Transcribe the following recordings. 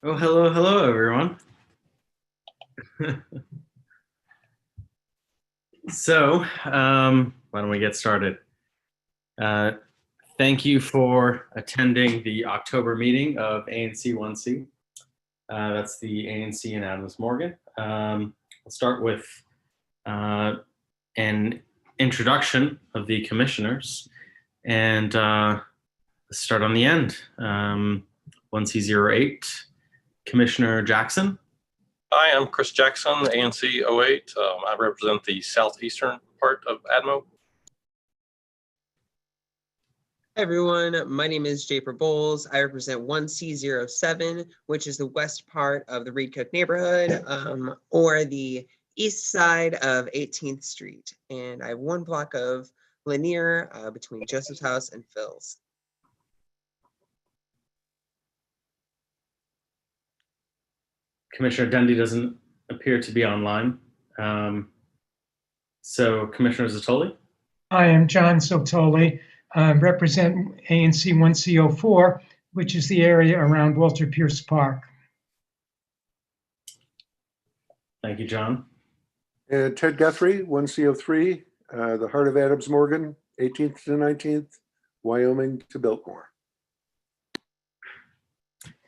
Oh, hello, everyone. So, why don't we get started? Thank you for attending the October meeting of ANC 1C. That's the ANC in Adams Morgan. I'll start with an introduction of the commissioners, and let's start on the end. 1C08, Commissioner Jackson. Hi, I'm Chris Jackson, ANC 08. I represent the southeastern part of ADMO. Hi everyone, my name is Japer Bowles. I represent 1C07, which is the west part of the Reed Cook neighborhood, or the east side of 18th Street. And I have one block of linear between Joseph's house and Phil's. Commissioner Dundee doesn't appear to be online. So Commissioner Zottoli? I am John Zottoli, represent ANC 1C04, which is the area around Walter Pierce Park. Thank you, John. And Ted Guthrie, 1C03, the heart of Adams Morgan, 18th to 19th, Wyoming to Biltmore.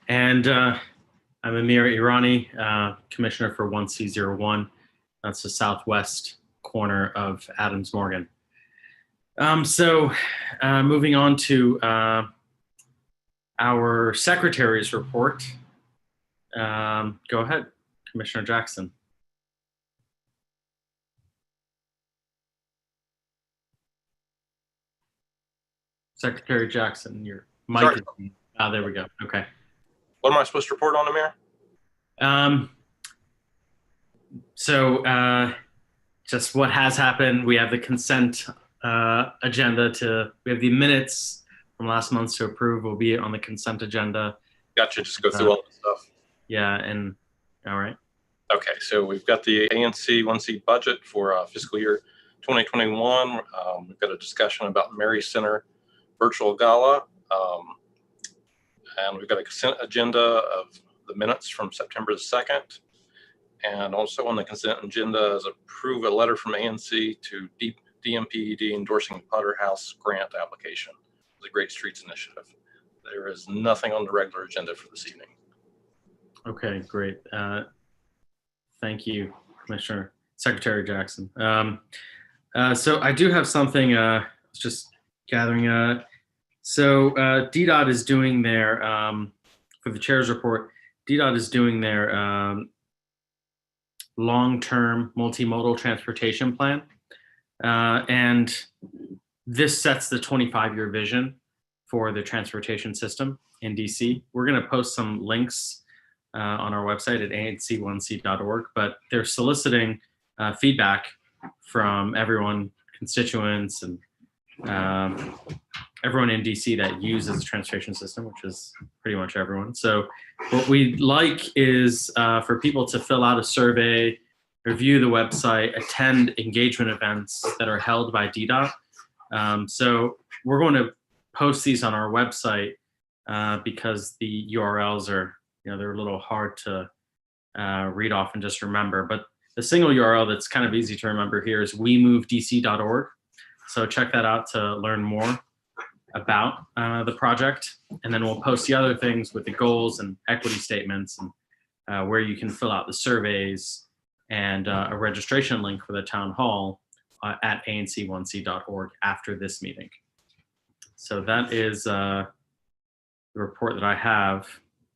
And I'm Amir Irani, Commissioner for 1C01. That's the southwest corner of Adams Morgan. So moving on to our Secretary's report. Go ahead, Commissioner Jackson. Secretary Jackson, your mic is, there we go. Okay. What am I supposed to report on, Amir? So just what has happened. We have the consent agenda we have the minutes from last month to approve will be on the consent agenda. Gotcha, just go through all the stuff. Yeah, and all right. Okay, so we've got the ANC 1C budget for fiscal year 2021. We've got a discussion about Mary Center virtual gala. And we've got a consent agenda of the minutes from September the 2nd. And also on the consent agenda is approve a letter from ANC to DMPED endorsing Potter House grant application. The Great Streets Initiative. There is nothing on the regular agenda for this evening. Okay, great. Thank you, Commissioner Secretary Jackson. So I do have something, just gathering. So DDOT is doing their, for the chair's report, DDOT is doing their long-term multimodal transportation plan. And this sets the 25-year vision for the transportation system in DC. We're going to post some links on our website at anc1c.org, but they're soliciting feedback from everyone, constituents, and everyone in DC that uses the transportation system, which is pretty much everyone. So what we'd like is for people to fill out a survey, review the website, attend engagement events that are held by DDOT. So we're going to post these on our website because the URLs are, they're a little hard to read off and just remember. But the single URL that's kind of easy to remember here is wemovedc.org. So check that out to learn more about the project. And then we'll post the other things with the goals and equity statements and where you can fill out the surveys and a registration link for the town hall at anc1c.org after this meeting. So that is the report that I have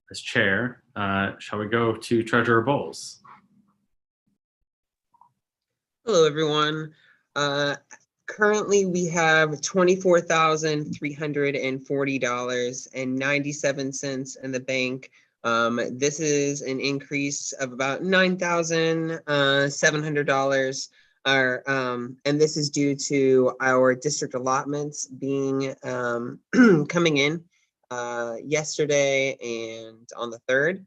as chair. Shall we go to Treasurer Bowles? Hello, everyone. Currently, we have $24,340.97 in the bank. This is an increase of about $9,700. And this is due to our district allotments being coming in yesterday and on the 3rd.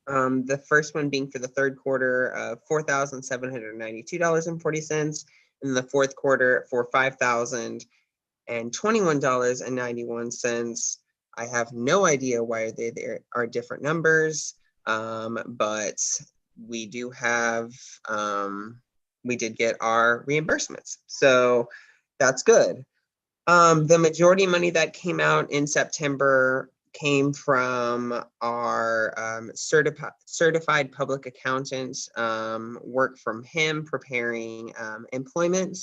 The first one being for the third quarter of $4,792.40, and the fourth quarter for $5,021.91. I have no idea why there are different numbers, but we do have, we did get our reimbursements. So that's good. The majority of money that came out in September came from our certified public accountant, work from him preparing employment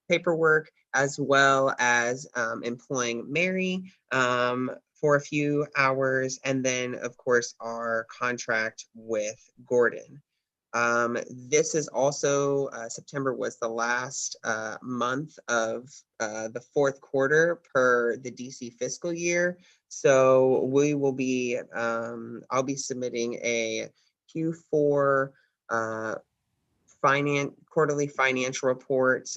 paperwork, as well as employing Mary for a few hours, and then of course our contract with Gordon. This is also, September was the last month of the fourth quarter per the DC fiscal year. So we will be, I'll be submitting a Q4 quarterly financial report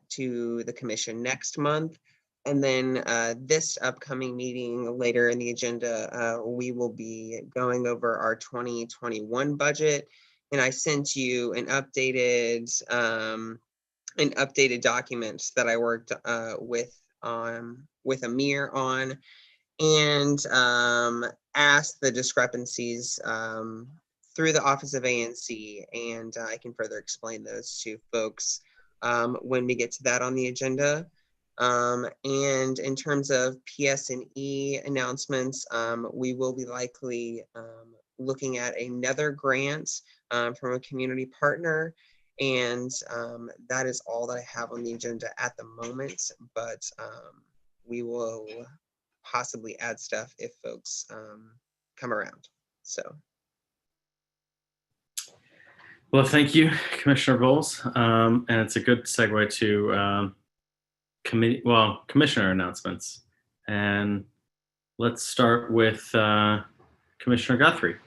to the commission next month. And then this upcoming meeting later in the agenda, we will be going over our 2021 budget. And I sent you an updated document that I worked with Amir on, and asked the discrepancies through the Office of ANC, and I can further explain those to folks when we get to that on the agenda. And in terms of PS&E announcements, we will be likely looking at another grant from a community partner. And that is all that I have on the agenda at the moment, but we will possibly add stuff if folks come around. So. Well, thank you, Commissioner Bowles. And it's a good segue to commissioner announcements. And let's start with Commissioner Guthrie.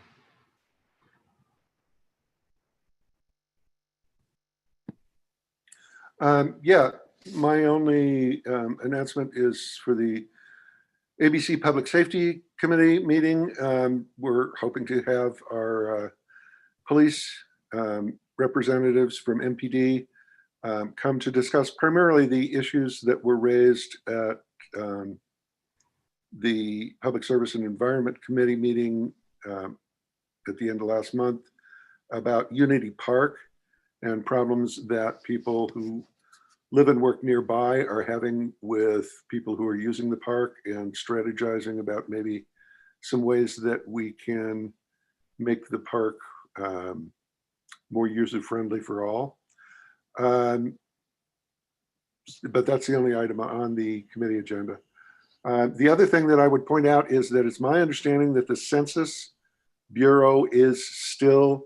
Yeah, my only announcement is for the ABC Public Safety Committee meeting. We're hoping to have our police representatives from MPD come to discuss primarily the issues that were raised at the Public Service and Environment Committee meeting at the end of last month about Unity Park and problems that people who live and work nearby are having with people who are using the park, and strategizing about maybe some ways that we can make the park more user-friendly for all. But that's the only item on the committee agenda. The other thing that I would point out is that it's my understanding that the Census Bureau is still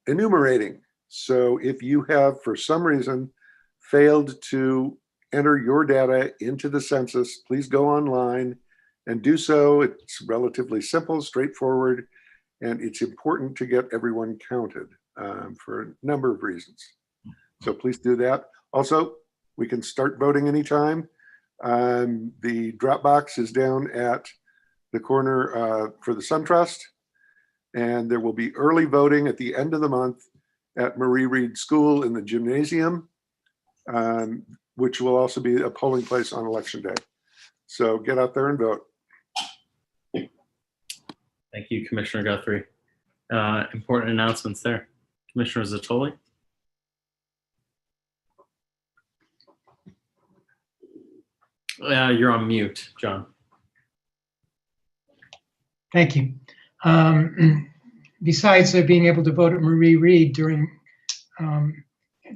enumerating. So if you have, for some reason, failed to enter your data into the census, please go online and do so. It's relatively simple, straightforward, and it's important to get everyone counted for a number of reasons. So please do that. Also, we can start voting anytime. The drop box is down at the corner for the Sun Trust, and there will be early voting at the end of the month at Marie Reed School in the gymnasium, which will also be a polling place on election day. So get out there and vote. Thank you, Commissioner Guthrie. Important announcements there. Commissioner Zatoli. You're on mute, John. Thank you. Besides being able to vote at Marie Reed during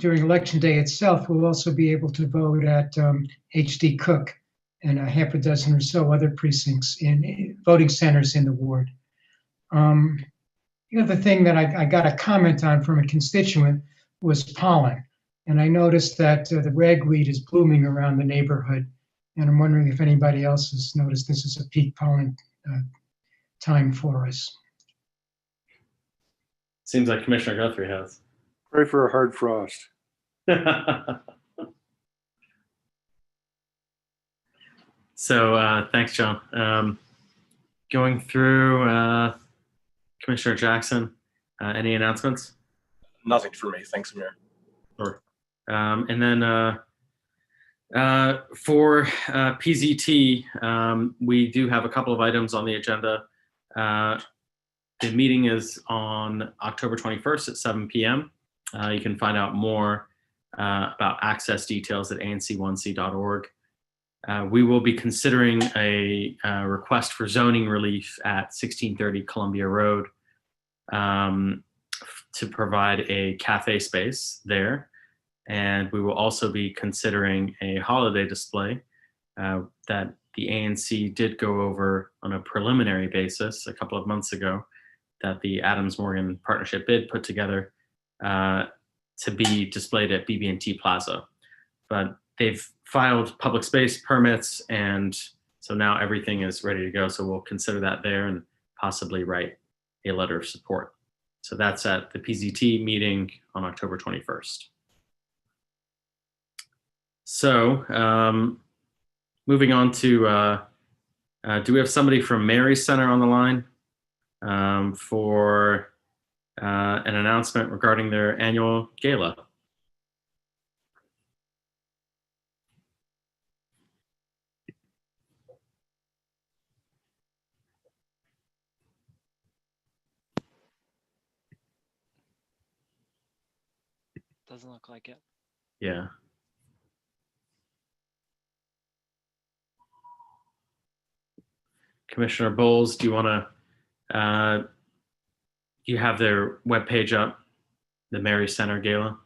Election Day itself, we'll also be able to vote at H.D. Cook and a half a dozen or so other precincts in voting centers in the ward. The other thing that I got a comment on from a constituent was pollen. And I noticed that the ragweed is blooming around the neighborhood. And I'm wondering if anybody else has noticed this is a peak pollen time for us. Seems like Commissioner Guthrie has. Pray for a hard frost. So thanks, John. Going through Commissioner Jackson, any announcements? Nothing for me. Thanks, Amir. Sure. And then For PZT, we do have a couple of items on the agenda. The meeting is on October 21st at 7 p.m. You can find out more about access details at anc1c.org. We will be considering a request for zoning relief at 1630 Columbia Road to provide a cafe space there. And we will also be considering a holiday display that the ANC did go over on a preliminary basis a couple of months ago, that the Adams Morgan Partnership bid put together to be displayed at BB&T Plaza. But they've filed public space permits, and so now everything is ready to go. So we'll consider that there and possibly write a letter of support. So that's at the PZT meeting on October 21st. So moving on to, do we have somebody from Mary Center on the line for an announcement regarding their annual gala? Doesn't look like it. Yeah. Commissioner Bowles, do you want to, you have their webpage up, the Mary Center Gala?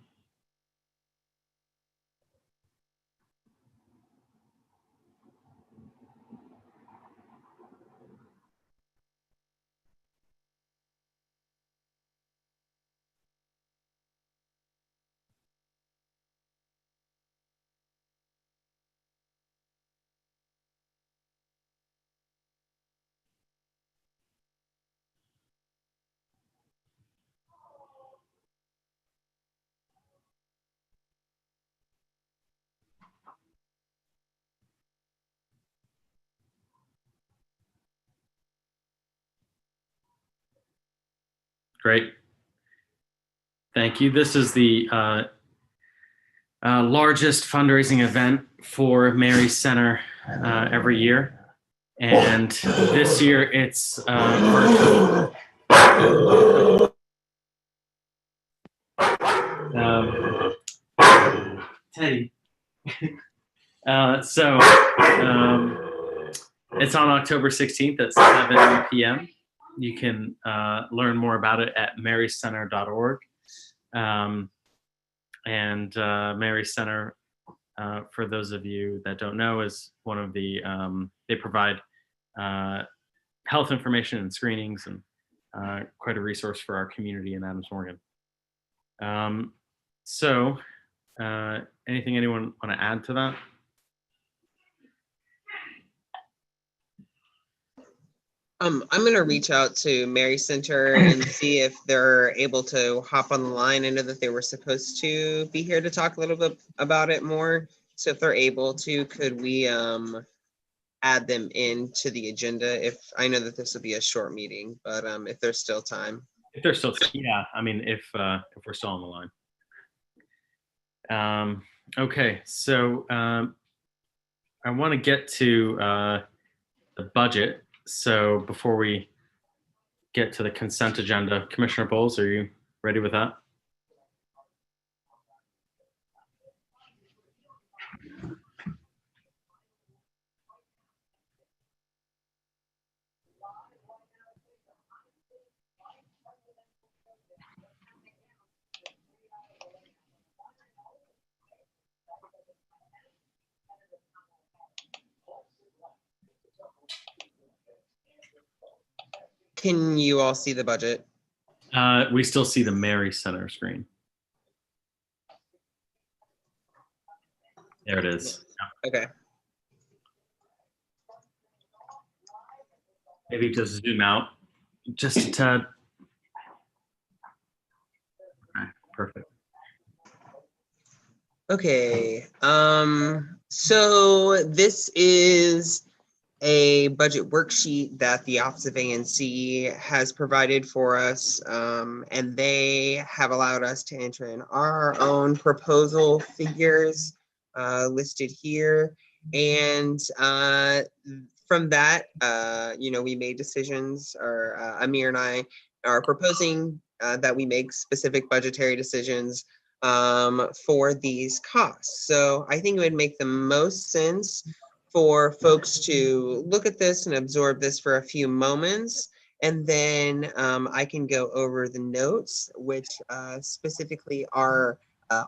Great. Thank you. This is the largest fundraising event for Mary Center every year. And this year it's virtual. Teddy. It's on October 16th at 7 p.m. You can learn more about it at marycenter.org. And Mary Center, for those of you that don't know, is one of the, they provide health information and screenings, and quite a resource for our community in Adams Morgan. Anything anyone want to add to that? I'm going to reach out to Mary Center and see if they're able to hop on the line. I know that they were supposed to be here to talk a little bit about it more. So if they're able to, could we add them into the agenda? If I know that this will be a short meeting, but if there's still time. If there's still, yeah, I mean, if we're still on the line. Okay, so I want to get to the budget. So before we get to the consent agenda, Commissioner Bowles, are you ready with that? Can you all see the budget? We still see the Mary Center screen. There it is. Okay. Maybe just zoom out just a tad. Okay, perfect. Okay. So this is a budget worksheet that the Office of ANC has provided for us, and they have allowed us to enter in our own proposal figures listed here. And from that, we made decisions, or Amir and I are proposing that we make specific budgetary decisions for these costs. So I think it would make the most sense for folks to look at this and absorb this for a few moments. And then I can go over the notes, which specifically are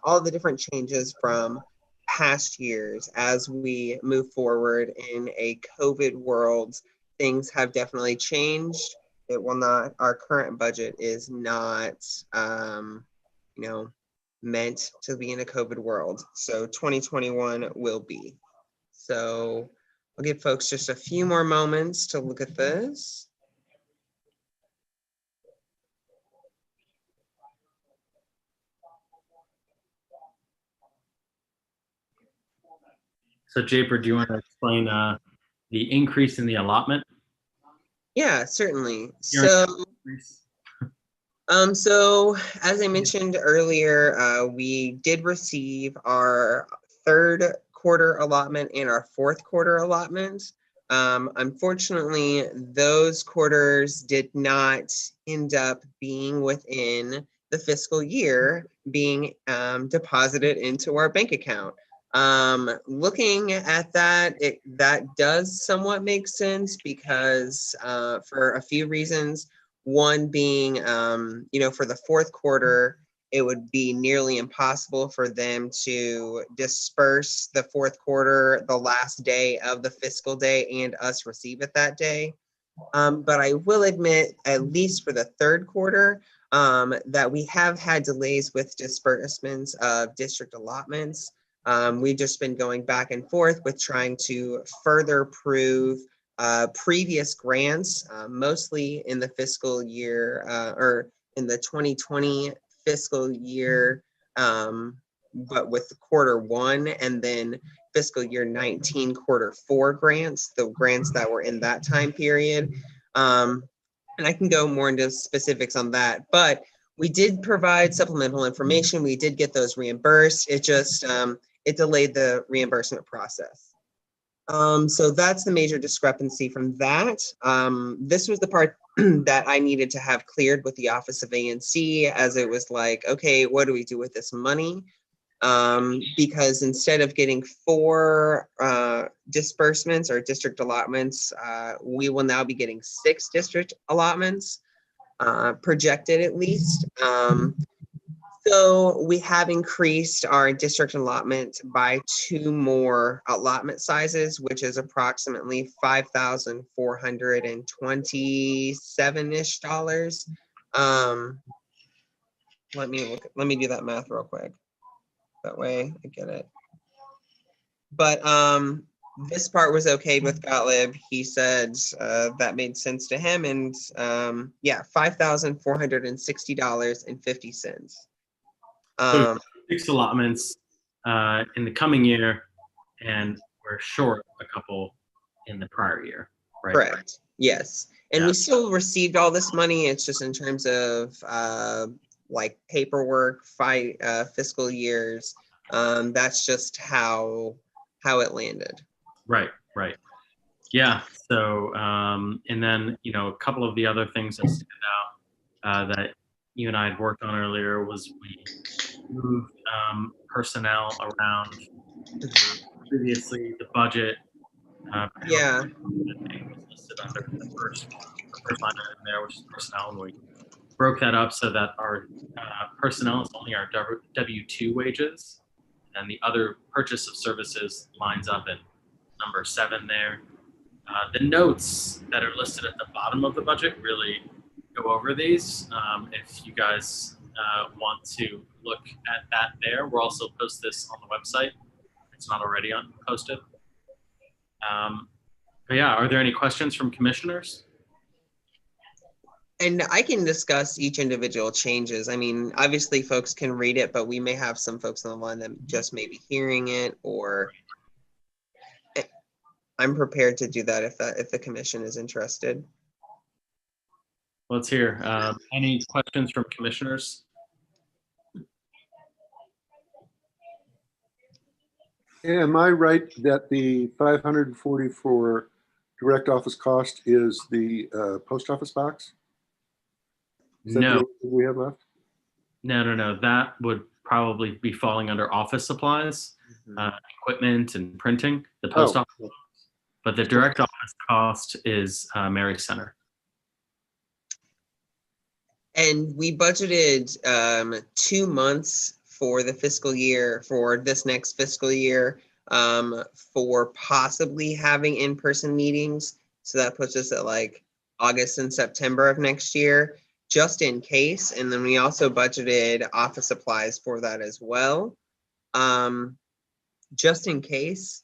all the different changes from past years as we move forward in a COVID world. Things have definitely changed. It will not, our current budget is not, meant to be in a COVID world. So 2021 will be. So I'll give folks just a few more moments to look at this. So Japer, do you want to explain the increase in the allotment? Yeah, certainly. Here- So as I mentioned earlier, we did receive our third quarter allotment and our fourth quarter allotment. Unfortunately, those quarters did not end up being within the fiscal year being deposited into our bank account. Looking at that, that does somewhat make sense because for a few reasons. One being, for the fourth quarter, it would be nearly impossible for them to disperse the fourth quarter the last day of the fiscal day and us receive it that day. But I will admit, at least for the third quarter, that we have had delays with disbursements of district allotments. We've just been going back and forth with trying to further prove previous grants, mostly in the fiscal year or in the 2020 fiscal year, but with quarter one and then fiscal year 19 quarter four grants, the grants that were in that time period. And I can go more into specifics on that, but we did provide supplemental information. We did get those reimbursed. It just, it delayed the reimbursement process. So that's the major discrepancy from that. This was the part that I needed to have cleared with the Office of ANC, as it was like, okay, what do we do with this money? Because instead of getting 4 disbursements or district allotments, we will now be getting 6 district allotments, projected at least. So we have increased our district allotment by 2 more allotment sizes, which is approximately $5,427-ish dollars. Let me do that math real quick. That way I get it. But this part was okay with Gottlieb. He said that made sense to him, and yeah, $5,460.50. 6 allotments in the coming year, and we're short a couple in the prior year, right? Correct. Yes. And Yeah. we still received all this money. It's just in terms of like paperwork, fiscal years. That's just how it landed. Right. Yeah. So, and then, a couple of the other things that stood out that you and I had worked on earlier was we moved personnel around. Previously, the budget Yeah. was listed under the first line item there, which is personnel, and we broke that up so that our personnel is only our W-2 wages, and the other purchase of services lines up in number 7 there. The notes that are listed at the bottom of the budget really go over these. If you guys want to look at that there, we'll also post this on the website. It's not already posted. But yeah, are there any questions from commissioners? And I can discuss each individual changes. I mean, obviously folks can read it, but we may have some folks on the line that just may be hearing it, or I'm prepared to do that if the commission is interested. Let's hear. Any questions from commissioners? Am I right that the 540 for direct office cost is the post office box? Is that the No, only thing we have left? no. That would probably be falling under office supplies, equipment, and printing. The post Oh, office, but the direct office cost is Mary Center. And we budgeted 2 months for the fiscal year, for this next fiscal year, for possibly having in-person meetings. So that puts us at like August and September of next year, just in case. And then we also budgeted office supplies for that as well. Just in case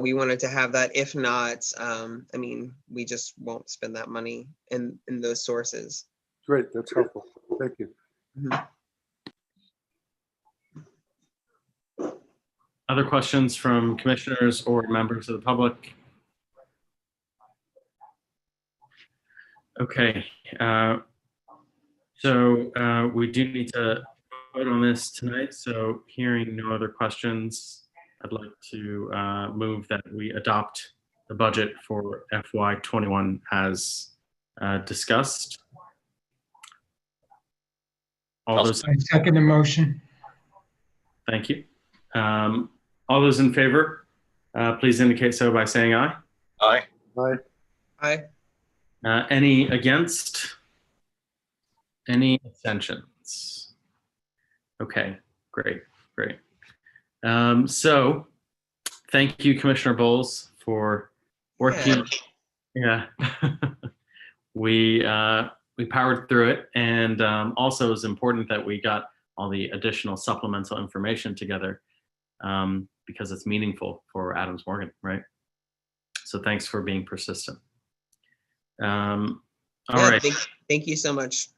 we wanted to have that. If not, I mean, we just won't spend that money in those sources. great. That's helpful. Thank you. Other questions from commissioners or members of the public? Okay, so we do need to vote on this tonight. So hearing no other questions, I'd like to move that we adopt the budget for FY21 as discussed. All those, I second the motion. thank you. All those in favor, please indicate so by saying aye. Aye. Bye. Aye. Any against? Any abstentions? Okay, great. So thank you, Commissioner Bowles, for working. Yeah. We powered through it, and also it was important that we got all the additional supplemental information together because it's meaningful for Adams Morgan, right? So thanks for being persistent. All right. Thank you so much.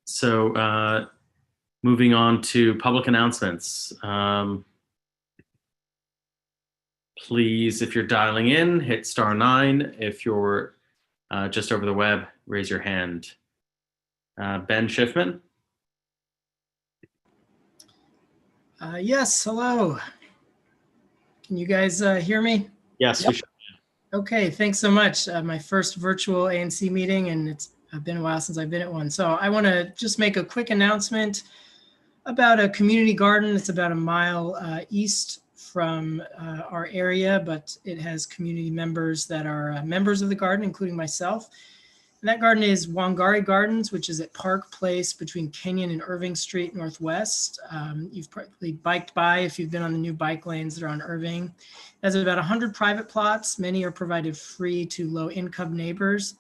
So moving on to public announcements. Please, if you're dialing in, hit *9. If you're just over the web, raise your hand. Ben Schiffman. Yes, hello. Can you guys hear me? Yes, we should. Okay, thanks so much. My first virtual ANC meeting, and it's been a while since I've been at one. So I want to just make a quick announcement about a community garden. It's about a mile east from our area, but it has community members that are members of the garden, including myself. And that garden is Wangari Gardens, which is at Park Place between Kenyon and Irving Street Northwest. You've probably biked by if you've been on the new bike lanes that are on Irving. It has about 100 private plots. Many are provided free to low-income neighbors.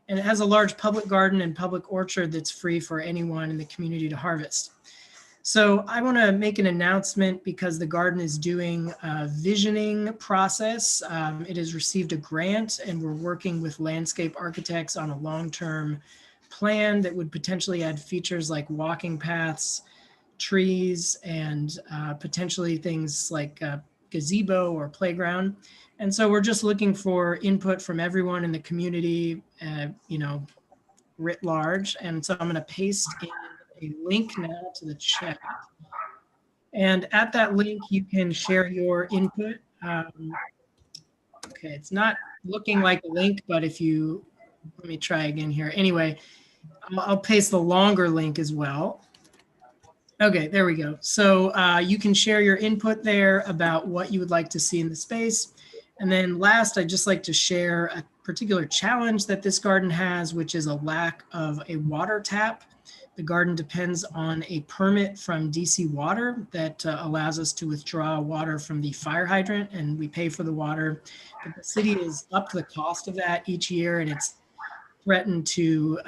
And it has a large public garden and public orchard that's free for anyone in the community to harvest. So I want to make an announcement because the garden is doing a visioning process. It has received a grant, and we're working with landscape architects on a long-term plan that would potentially add features like walking paths, trees, and potentially things like a gazebo or playground. And so we're just looking for input from everyone in the community, writ large. And so I'm going to paste in a link now to the chat. And at that link, you can share your input. Okay, it's not looking like a link, but if you, let me try again here. Anyway, I'll paste the longer link as well. Okay, there we go. So you can share your input there about what you would like to see in the space. And then last, I'd just like to share a particular challenge that this garden has, which is a lack of a water tap. The garden depends on a permit from DC Water that allows us to withdraw water from the fire hydrant, and we pay for the water. But the city is up to the cost of that each year, and it's threatened to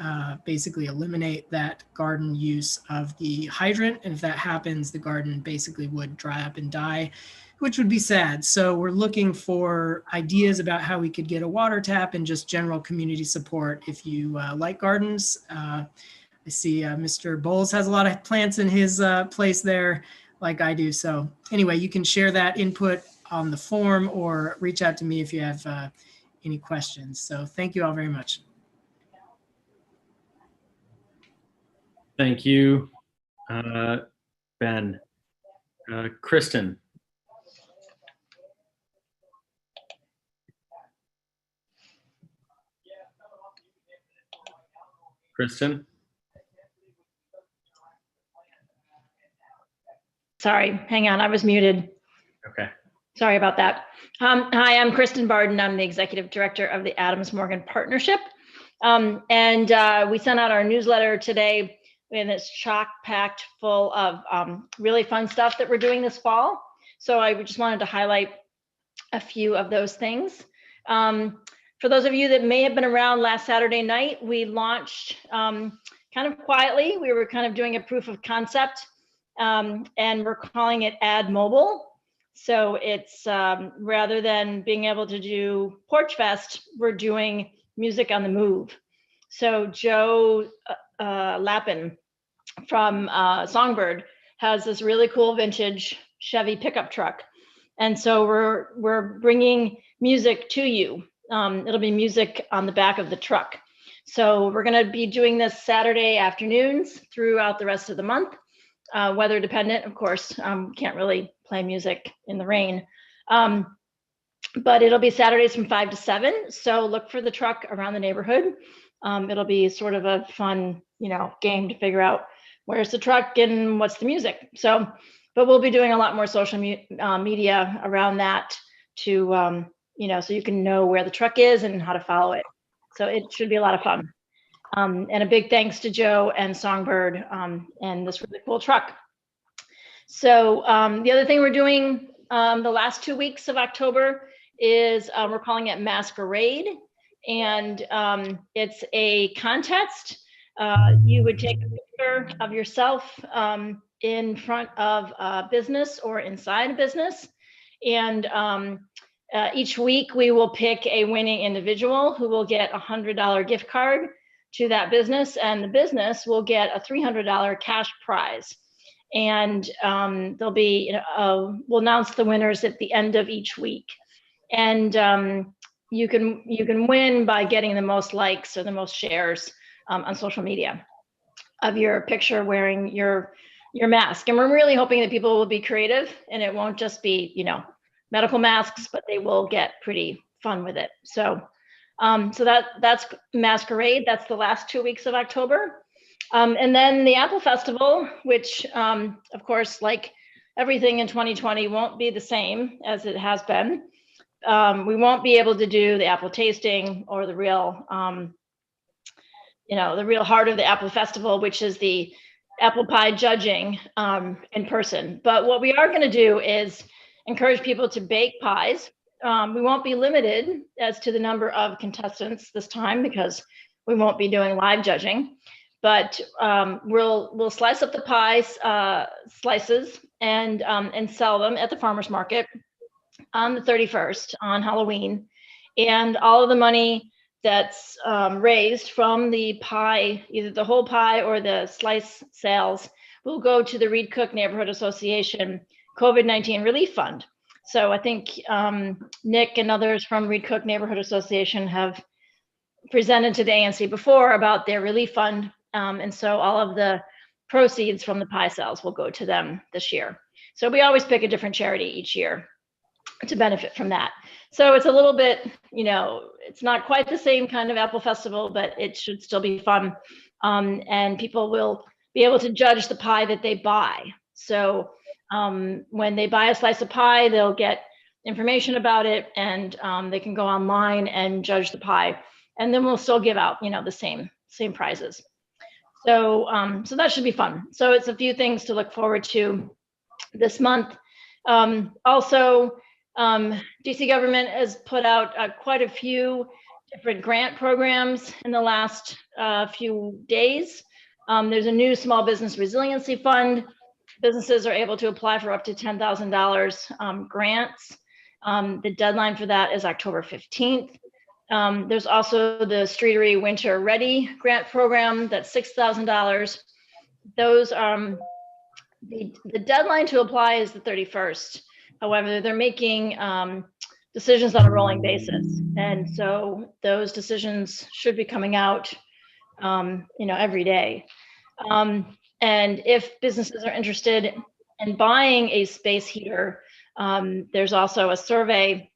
basically eliminate that garden use of the hydrant. And if that happens, the garden basically would dry up and die, which would be sad. So we're looking for ideas about how we could get a water tap and just general community support. If you like gardens, I see Mr. Bowles has a lot of plants in his place there, like I do. So anyway, you can share that input on the form or reach out to me if you have any questions. So thank you all very much. Thank you, Ben. Kristen. Kristen? Sorry, hang on, I was muted. Okay. Sorry about that. Hi, I'm Kristen Barden. I'm the Executive Director of the Adams Morgan Partnership. We sent out our newsletter today, and it's chock-packed full of really fun stuff that we're doing this fall. So I just wanted to highlight a few of those things. For those of you that may have been around last Saturday night, we launched kind of quietly. We were kind of doing a proof of concept, and we're calling it Ad Mobile. So it's rather than being able to do Porch Fest, we're doing music on the move. So Joe Lappin from Songbird has this really cool vintage Chevy pickup truck. And so we're bringing music to you. It'll be music on the back of the truck. So we're gonna be doing this Saturday afternoons throughout the rest of the month. Weather dependent, of course, can't really play music in the rain. But it'll be Saturdays from 5 to 7. So look for the truck around the neighborhood. It'll be sort of a fun, game to figure out where's the truck and what's the music. So, but we'll be doing a lot more social media around that to, so you can know where the truck is and how to follow it. So it should be a lot of fun. And a big thanks to Joe and Songbird and this really cool truck. So the other thing we're doing the last 2 weeks of October is we're calling it Masquerade. And it's a contest. You would take a picture of yourself in front of a business or inside a business. And each week we will pick a winning individual who will get a $100 gift card to that business, and the business will get a $300 cash prize. And there'll be, we'll announce the winners at the end of each week. And you can win by getting the most likes or the most shares on social media of your picture wearing your mask. And we're really hoping that people will be creative, and it won't just be, medical masks, but they will get pretty fun with it. So that's Masquerade. That's the last 2 weeks of October. And then the Apple Festival, which of course, like everything in 2020 won't be the same as it has been. We won't be able to do the apple tasting or the real, the real heart of the Apple Festival, which is the apple pie judging in person. But what we are going to do is encourage people to bake pies. We won't be limited as to the number of contestants this time because we won't be doing live judging. But we'll slice up the pies slices and sell them at the farmers market on the 31st on Halloween, and all of the money that's raised from the pie, either the whole pie or the slice sales, will go to the Reed Cook Neighborhood Association COVID-19 Relief Fund. So I think Nick and others from Reed Cook Neighborhood Association have presented to the ANC before about their relief fund, and so all of the proceeds from the pie sales will go to them this year. So we always pick a different charity each year to benefit from that. So it's a little bit, it's not quite the same kind of Apple Festival, but it should still be fun. And people will be able to judge the pie that they buy. So when they buy a slice of pie, they'll get information about it, and they can go online and judge the pie. And then we'll still give out, the same prizes. So so that should be fun. So it's a few things to look forward to this month. Also, DC government has put out quite a few different grant programs in the last few days. There's a new small business resiliency fund. Businesses are able to apply for up to $10,000 grants. The deadline for that is October 15th. There's also the Streetery Winter Ready grant program that's $6,000. Those the deadline to apply is the 31st. However, they're making decisions on a rolling basis, and so those decisions should be coming out, every day. And if businesses are interested and buying a space heater, there's also a survey.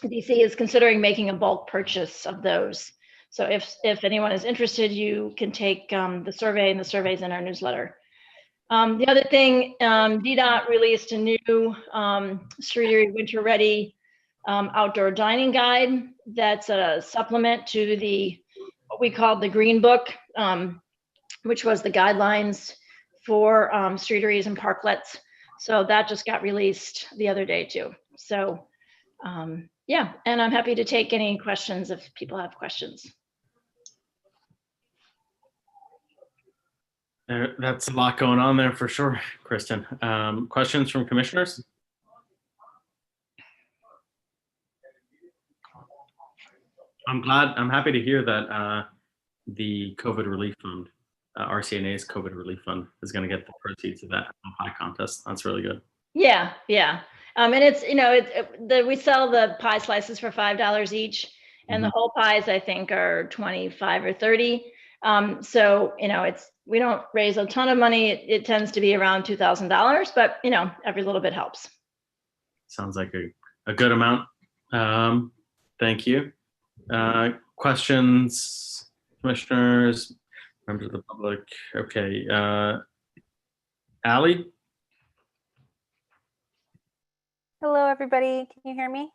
DC is considering making a bulk purchase of those. So if anyone is interested, you can take the survey, and the survey's in our newsletter. The other thing, DDOT released a new Streetery Winter Ready outdoor dining guide. That's a supplement to what we called the Green Book, which was the guidelines for streeteries and parklets. So that just got released the other day too. So yeah, and I'm happy to take any questions if people have questions. That's a lot going on there for sure, Kristen. Questions from commissioners? I'm happy to hear that the COVID relief fund, RCNA's COVID relief fund, is going to get the proceeds of that pie contest. That's really good. Yeah, yeah. And it's, we sell the pie slices for $5 each, and the whole pies, I think, are 25 or 30. So, we don't raise a ton of money. It tends to be around $2,000, but, every little bit helps. Sounds like a good amount. Thank you. Questions, commissioners, members of the public? Okay. Allie? Hello, everybody. Can you hear me?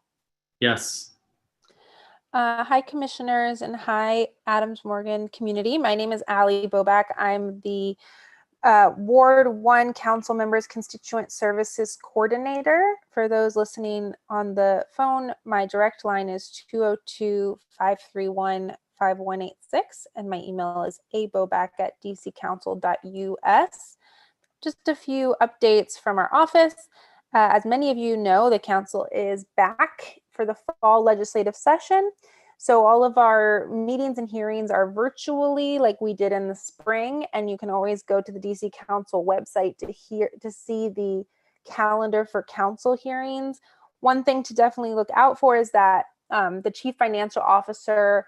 Yes. Hi, commissioners, and hi, Adams Morgan community. My name is Allie Bobak. I'm the Ward 1 Council Members Constituent Services Coordinator. For those listening on the phone, my direct line is 202-531-5186, and my email is abobak@dccouncil.us. Just a few updates from our office. As many of you know, the council is back for the fall legislative session. So all of our meetings and hearings are virtually like we did in the spring, and you can always go to the DC Council website to see the calendar for council hearings. One thing to definitely look out for is that the Chief Financial Officer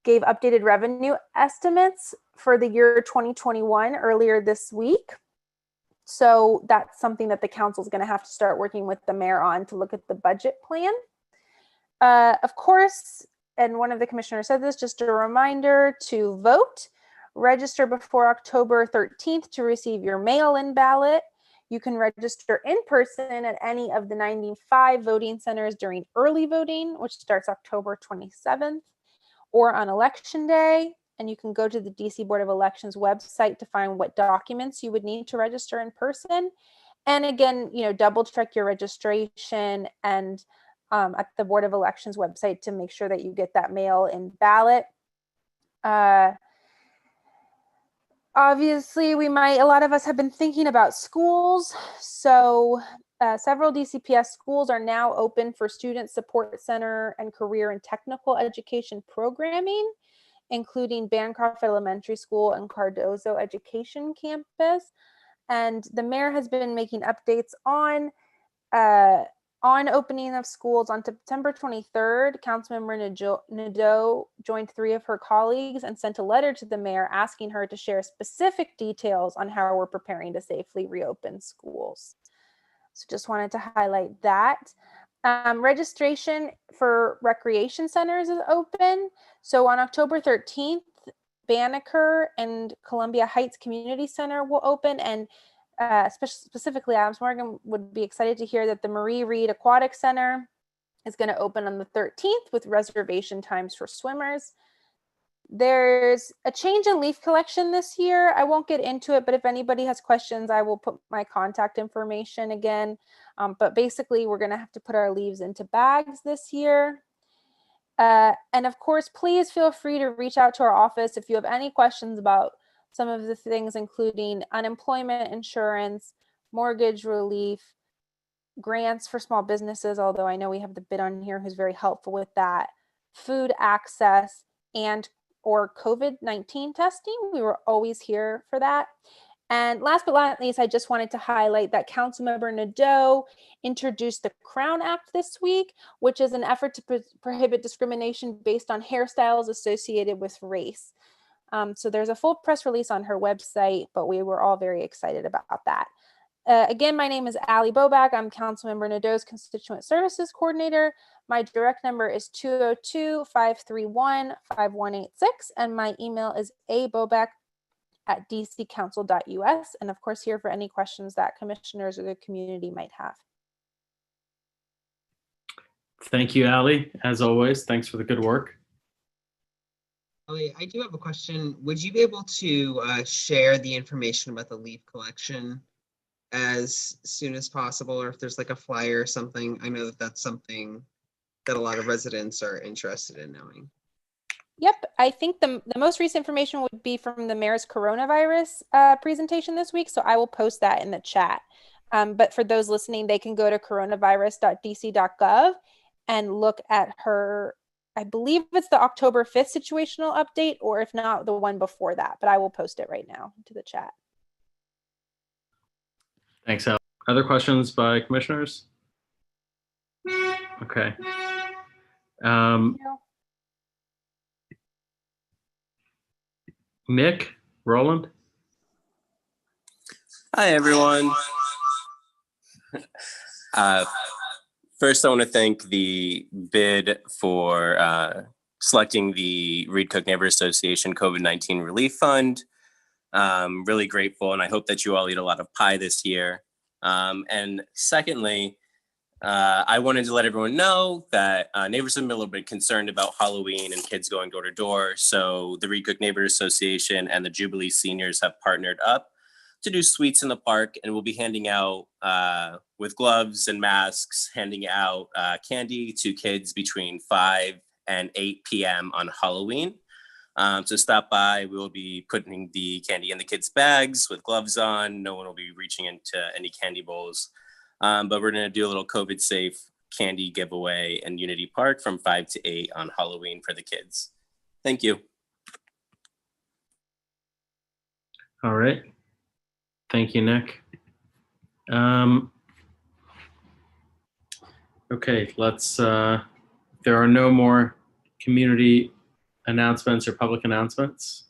gave updated revenue estimates for the year 2021 earlier this week. So that's something that the council is going to have to start working with the mayor on to look at the budget plan. Of course, and one of the commissioners said this, just a reminder to vote. Register before October 13th to receive your mail-in ballot. You can register in person at any of the 95 voting centers during early voting, which starts October 27th, or on election day. And you can go to the DC Board of Elections website to find what documents you would need to register in person. And again, double check your registration and at the Board of Elections website to make sure that you get that mail-in ballot. Obviously, a lot of us have been thinking about schools. So several DCPS schools are now open for Student Support Center and career and technical education programming, including Bancroft Elementary School and Cardozo Education Campus. And the mayor has been making updates on opening of schools. On September 23rd, Councilmember Nadeau joined 3 of her colleagues and sent a letter to the mayor asking her to share specific details on how we're preparing to safely reopen schools. So just wanted to highlight that. Registration for recreation centers is open. So on October 13th, Banneker and Columbia Heights Community Center will open, and specifically Adams Morgan would be excited to hear that the Marie Reed Aquatic Center is going to open on the 13th with reservation times for swimmers. There's a change in leaf collection this year. I won't get into it, but if anybody has questions, I will put my contact information again. But basically, we're going to have to put our leaves into bags this year. And of course, please feel free to reach out to our office if you have any questions about some of the things, including unemployment insurance, mortgage relief, grants for small businesses, although I know we have the bid on here who's very helpful with that, food access, or COVID-19 testing. We were always here for that. And last but not least, I just wanted to highlight that Councilmember Nadeau introduced the Crown Act this week, which is an effort to prohibit discrimination based on hairstyles associated with race. So there's a full press release on her website, but we were all very excited about that. Again, my name is Allie Bobak. I'm Councilmember Nadeau's Constituent Services Coordinator. My direct number is 202-531-5186, and my email is abobak@dccouncil.us. And of course, here for any questions that commissioners or the community might have. Thank you, Allie. As always, thanks for the good work. Ellie, I do have a question. Would you be able to share the information about the leaf collection as soon as possible, or if there's like a flyer or something? I know that that's something that a lot of residents are interested in knowing. Yep, I think the most recent information would be from the mayor's coronavirus presentation this week, so I will post that in the chat. But for those listening, they can go to coronavirus.dc.gov and look at her, I believe it's the October 5th situational update, or if not, the one before that, but I will post it right now into the chat. Thanks, Al. Other questions by commissioners? Okay. Nick, Roland? Hi, everyone. First, I want to thank the bid for selecting the Reed Cook Neighborhood Association COVID-19 Relief Fund. Really grateful, and I hope that you all eat a lot of pie this year. And secondly, I wanted to let everyone know that neighbors have been a little bit concerned about Halloween and kids going door to door. So the Reed Cook Neighborhood Association and the Jubilee Seniors have partnered up to do sweets in the park, and we'll be handing out, with gloves and masks, handing out candy to kids between 5 and 8 p.m. on Halloween. So stop by. We will be putting the candy in the kids' bags with gloves on. No one will be reaching into any candy bowls. But we're going to do a little COVID-safe candy giveaway in Unity Park from 5 to 8 on Halloween for the kids. Thank you. All right. Thank you, Nick. Okay, let's, there are no more community announcements or public announcements.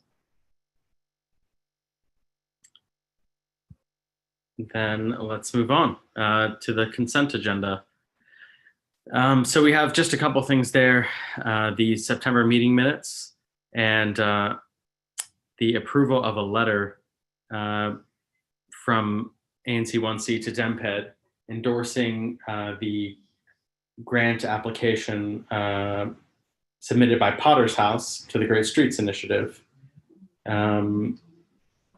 Then let's move on to the consent agenda. So we have just a couple things there, the September meeting minutes and the approval of a letter from ANC 1C to DEMPED endorsing the grant application submitted by Potter's House to the Great Streets Initiative.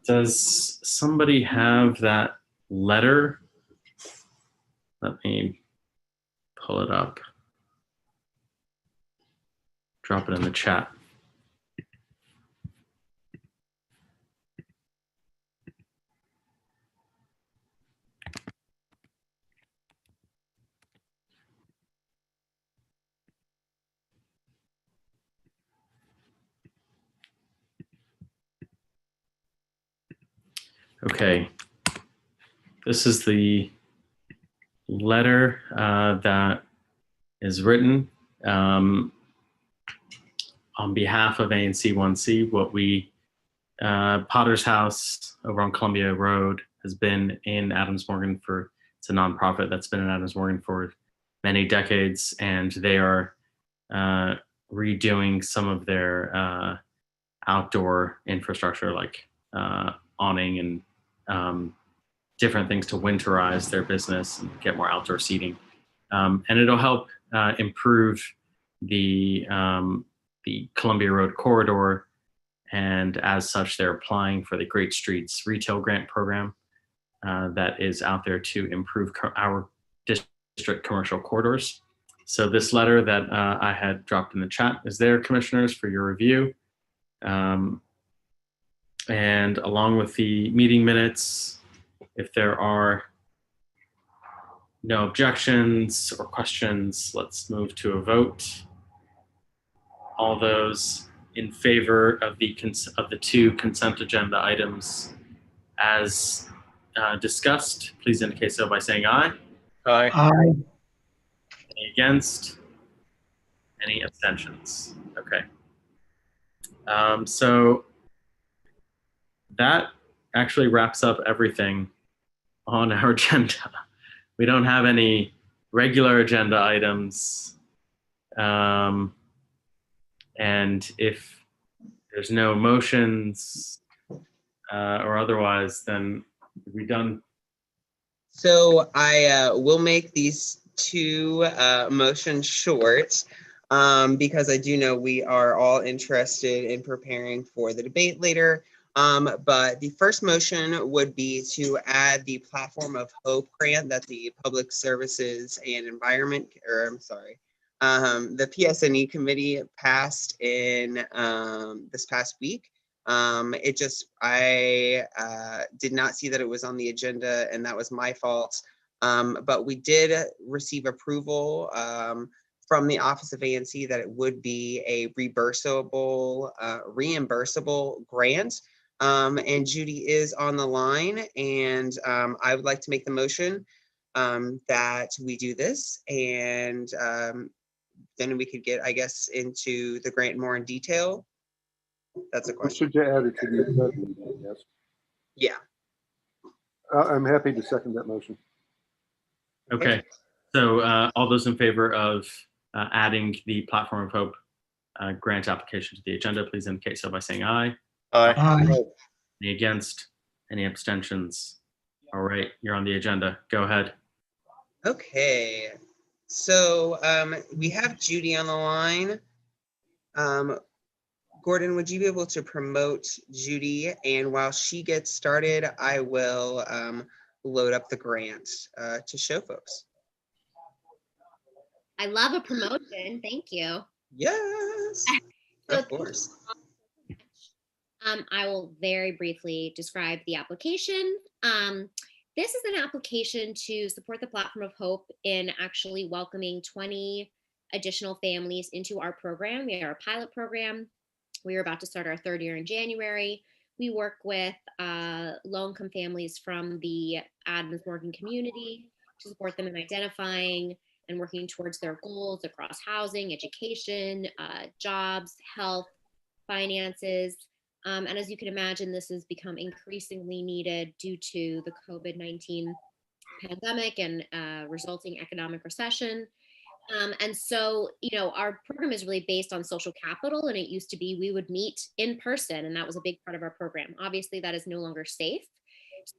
Does somebody have that letter? Let me pull it up. Drop it in the chat. Okay, this is the letter that is written on behalf of ANC 1C. What we, Potter's House over on Columbia Road has been in Adams Morgan for, it's a nonprofit that's been in Adams Morgan for many decades, and they are redoing some of their outdoor infrastructure like awning and different things to winterize their business and get more outdoor seating. And it'll help improve the Columbia Road corridor. And as such, they're applying for the Great Streets Retail Grant Program that is out there to improve our district commercial corridors. So this letter that I had dropped in the chat is there, commissioners, for your review. And along with the meeting minutes, if there are no objections or questions, let's move to a vote. All those in favor of the two consent agenda items as discussed, please indicate so by saying aye. Aye. Aye. Any against? Any abstentions? Okay. So that actually wraps up everything on our agenda. We don't have any regular agenda items. And if there's no motions or otherwise, then we're done. So I will make these two motions short because I do know we are all interested in preparing for the debate later. But the first motion would be to add the Platform of Hope grant that the Public Services and Environment, or I'm sorry, the PSNE committee passed in this past week. I did not see that it was on the agenda, and that was my fault. But we did receive approval from the Office of ANC that it would be a reimbursable grant. And Judy is on the line, and I would like to make the motion that we do this, and then we could get, I guess, into the grant more in detail. That's a question. Should you add it to the agenda? Yes. Yeah. I'm happy to second that motion. Okay. So all those in favor of adding the Platform of Hope grant application to the agenda, please indicate so by saying aye. Aye. Aye. Any against? Any abstentions? All right, you're on the agenda. Go ahead. Okay. So we have Judy on the line. Gordon, would you be able to promote Judy? And while she gets started, I will load up the grant to show folks. I love a promotion. Thank you. Yes, So of course. I will very briefly describe the application. This is an application to support the Platform of Hope in actually welcoming 20 additional families into our program. We are a pilot program. We are about to start our third year in January. We work with low-income families from the Adams Morgan community to support them in identifying and working towards their goals across housing, education, jobs, health, finances. And as you can imagine, this has become increasingly needed due to the COVID-19 pandemic and resulting economic recession. And so, you know, our program is really based on social capital, and it used to be we would meet in person, and that was a big part of our program. Obviously, that is no longer safe.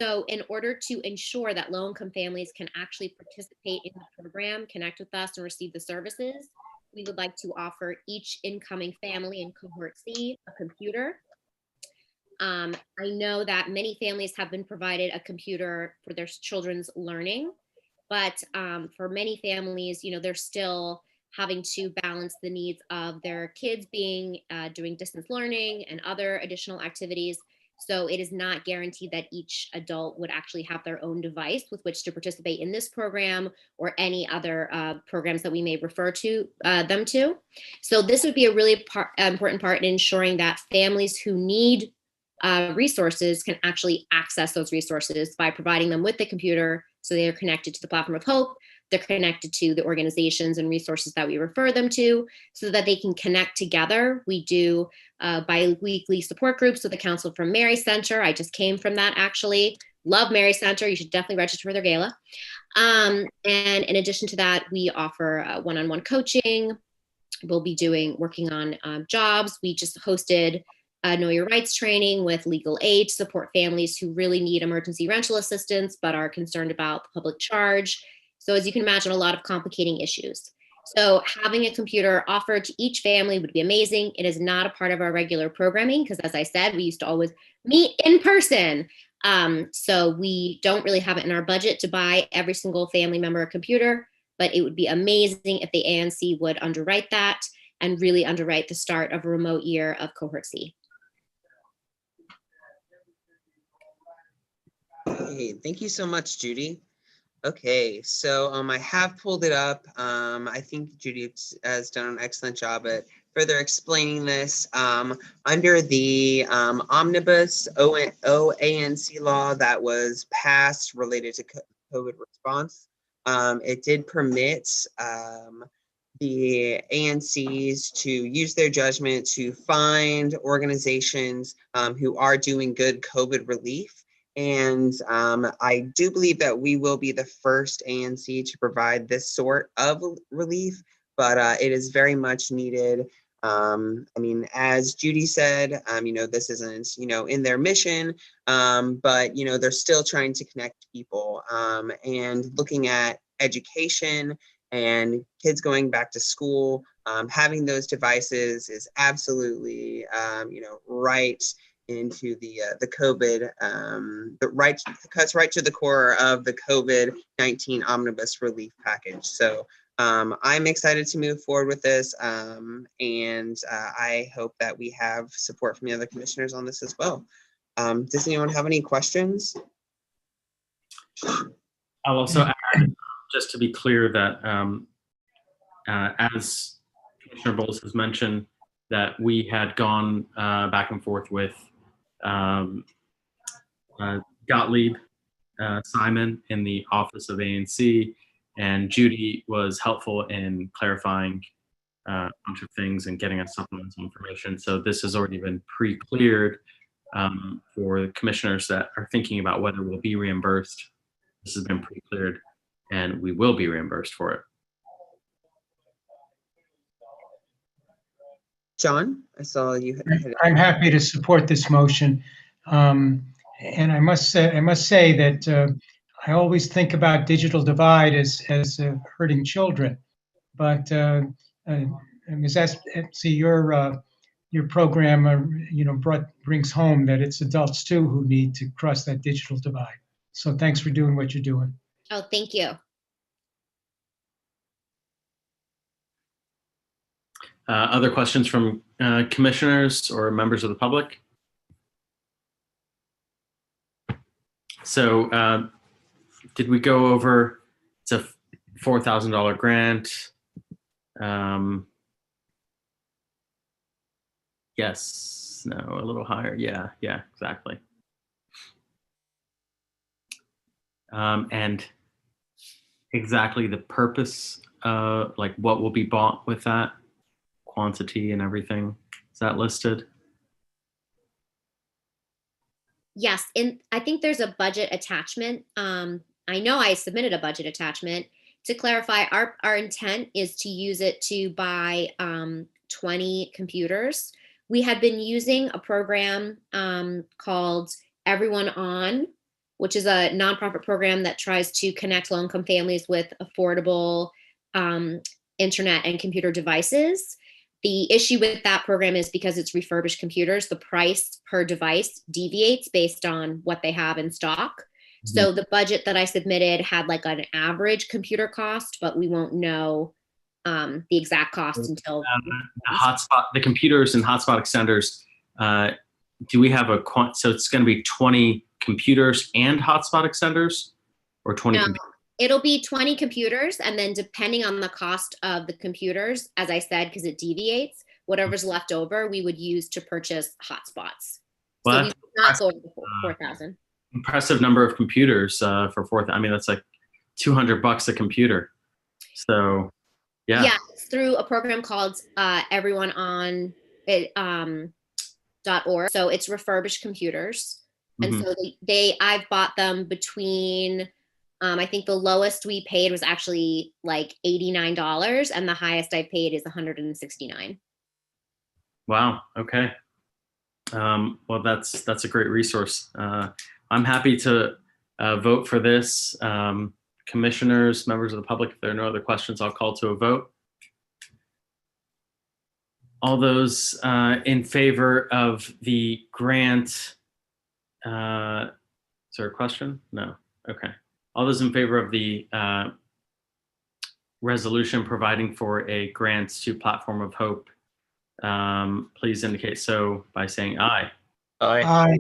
So in order to ensure that low-income families can actually participate in the program, connect with us, and receive the services, we would like to offer each incoming family in Cohort C a computer. I know that many families have been provided a computer for their children's learning, but for many families, you know, they're still having to balance the needs of their kids being doing distance learning and other additional activities. So it is not guaranteed that each adult would actually have their own device with which to participate in this program or any other programs that we may refer to them to. So this would be a really important part in ensuring that families who need resources can actually access those resources by providing them with the computer, so they are connected to the Platform of Hope, they're connected to the organizations and resources that we refer them to, so that they can connect together. We do bi-weekly support groups with the Council from Mary Center. I just came from that, actually. Love Mary Center. You should definitely register for their gala. And in addition to that, we offer one-on-one coaching. We'll be working on jobs. We just hosted Know Your Rights training with legal aid to support families who really need emergency rental assistance but are concerned about the public charge. So as you can imagine, a lot of complicating issues. So having a computer offered to each family would be amazing. It is not a part of our regular programming because, as I said, we used to always meet in person. So we don't really have it in our budget to buy every single family member a computer, but it would be amazing if the ANC would underwrite that and really underwrite the start of a remote year of Cohort C. Hey, thank you so much, Judy. Okay, so I have pulled it up. I think Judy has done an excellent job at further explaining this. Under the omnibus ANC law that was passed related to COVID response, it did permit the ANCs to use their judgment to find organizations who are doing good COVID relief. And I do believe that we will be the first ANC to provide this sort of relief, but it is very much needed. I mean, as Judy said, this isn't, in their mission, but, they're still trying to connect people, and looking at education and kids going back to school. Having those devices is absolutely, right into the COVID, cuts right to the core of the COVID-19 omnibus relief package. So I'm excited to move forward with this, and I hope that we have support from the other commissioners on this as well. Does anyone have any questions? I'll also add, just to be clear, that as Commissioner Bowles has mentioned, that we had gone back and forth with Gottlieb, Simon in the office of ANC, and Judy was helpful in clarifying a bunch of things and getting us supplemental information. So this has already been pre-cleared for the commissioners that are thinking about whether we'll be reimbursed. This has been pre-cleared and we will be reimbursed for it. John, I saw you. I'm happy to support this motion. And I must say that I always think about digital divide as hurting children, but Ms. Epsy, your program brings home that it's adults too who need to cross that digital divide. So thanks for doing what you're doing. Oh, thank you. Other questions from commissioners or members of the public? So did we go over, it's a $4,000 grant. Yes, no, a little higher. Yeah, exactly. And exactly the purpose, like what will be bought with that, quantity and everything, is that listed? Yes, and I think there's a budget attachment. I know I submitted a budget attachment. To clarify, our intent is to use it to buy 20 computers. We had been using a program called Everyone On, which is a nonprofit program that tries to connect low-income families with affordable internet and computer devices. The issue with that program is because it's refurbished computers, the price per device deviates based on what they have in stock. Mm-hmm. So the budget that I submitted had like an average computer cost, but we won't know the exact cost until the computers and hotspot extenders. Do we have so it's going to be 20 computers and hotspot extenders, or 20 computers? It'll be 20 computers, and then depending on the cost of the computers, as I said, because it deviates, whatever's left over, we would use to purchase hotspots. Well, so we would not go over 4,000. Impressive number of computers for 4,000. I mean, that's like $200 a computer. So, yeah. Yeah, it's through a program called Everyone On .org. So it's refurbished computers, and so I've bought them between. I think the lowest we paid was actually like $89, and the highest I paid is $169. Wow. Okay. Well, that's a great resource. I'm happy to vote for this. Commissioners, members of the public, if there are no other questions, I'll call to a vote. All those in favor of the grant. Is there a question? No. Okay. All those in favor of the resolution providing for a grant to Platform of Hope, please indicate so by saying aye. Aye. Aye.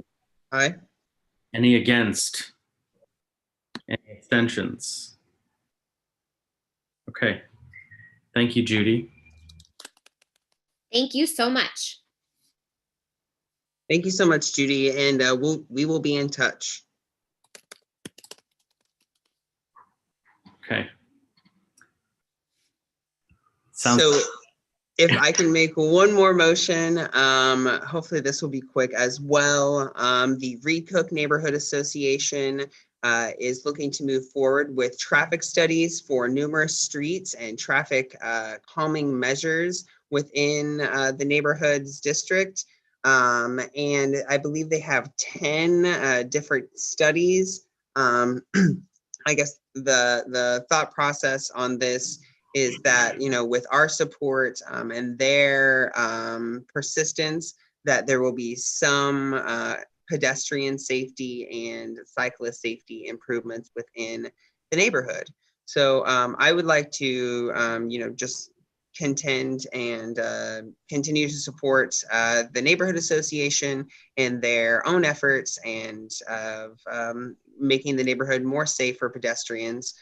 Aye. Any against? Any abstentions? Okay. Thank you, Judy. Thank you so much. Thank you so much, Judy, and we will be in touch. Okay. if I can make one more motion, hopefully this will be quick as well. The Reed Cook Neighborhood Association is looking to move forward with traffic studies for numerous streets and traffic calming measures within the neighborhood's district. And I believe they have 10 different studies. I guess the thought process on this is that, you know, with our support and their persistence, that there will be some pedestrian safety and cyclist safety improvements within the neighborhood. So I would like to, you know, just contend and continue to support the neighborhood association in their own efforts and of making the neighborhood more safe for pedestrians.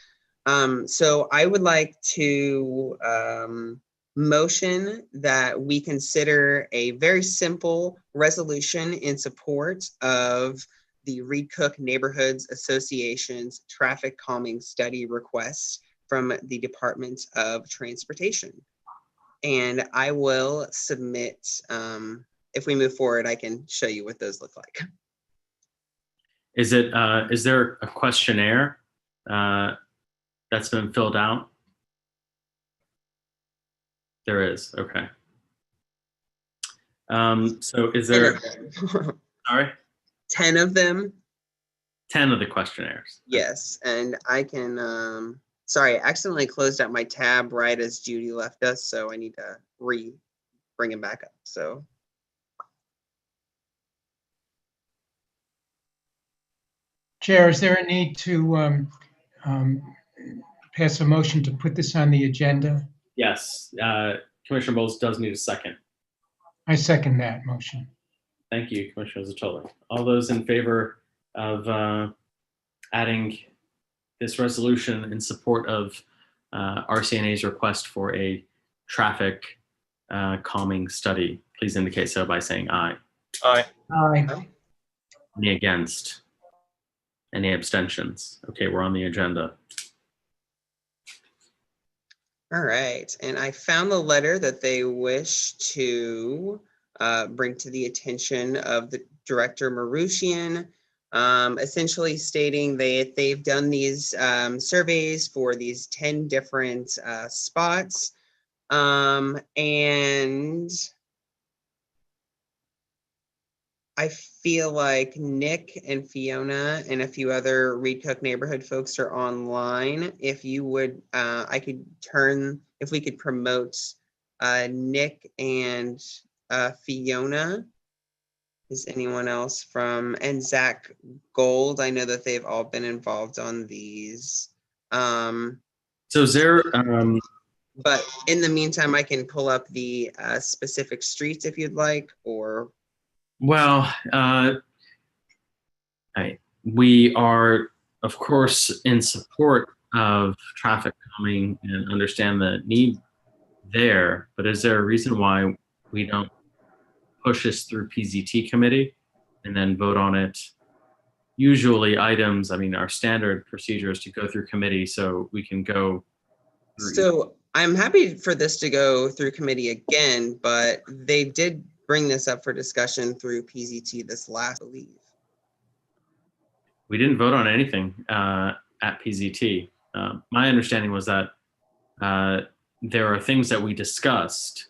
So I would like to motion that we consider a very simple resolution in support of the Reed Cook Neighborhoods Association's traffic calming study request from the Department of Transportation. And I will submit, if we move forward, I can show you what those look like. Is there a questionnaire that's been filled out? There is, okay. So is there, 10 of them. sorry? 10 of them. 10 of the questionnaires. Yes, and I can, sorry, I accidentally closed out my tab right as Judy left us, so I need to bring him back up, so. Chair, is there a need to pass a motion to put this on the agenda? Yes, Commissioner Bowles does need a second. I second that motion. Thank you, Commissioner Zatola. All those in favor of adding this resolution in support of RCNA's request for a traffic calming study, please indicate so by saying aye. Aye. Aye. Any against? Any abstentions? Okay, we're on the agenda. All right, and I found the letter that they wish to bring to the attention of the Director Marushian, essentially stating that they've done these surveys for these 10 different spots, and I feel like Nick and Fiona and a few other Reed Cook neighborhood folks are online. If you would, I could if we could promote Nick and Fiona. Is anyone else and Zach Gold? I know that they've all been involved on these. So is there, but in the meantime, I can pull up the specific streets if you'd like, or. well, we are, of course, in support of traffic calming and understand the need there, but is there a reason why we don't push this through PZT committee and then vote on it? Usually items, I mean, our standard procedure is to go through committee so we can go through. So I'm happy for this to go through committee again, but they did bring this up for discussion through PZT this last, I believe. We didn't vote on anything at PZT. My understanding was that there are things that we discussed,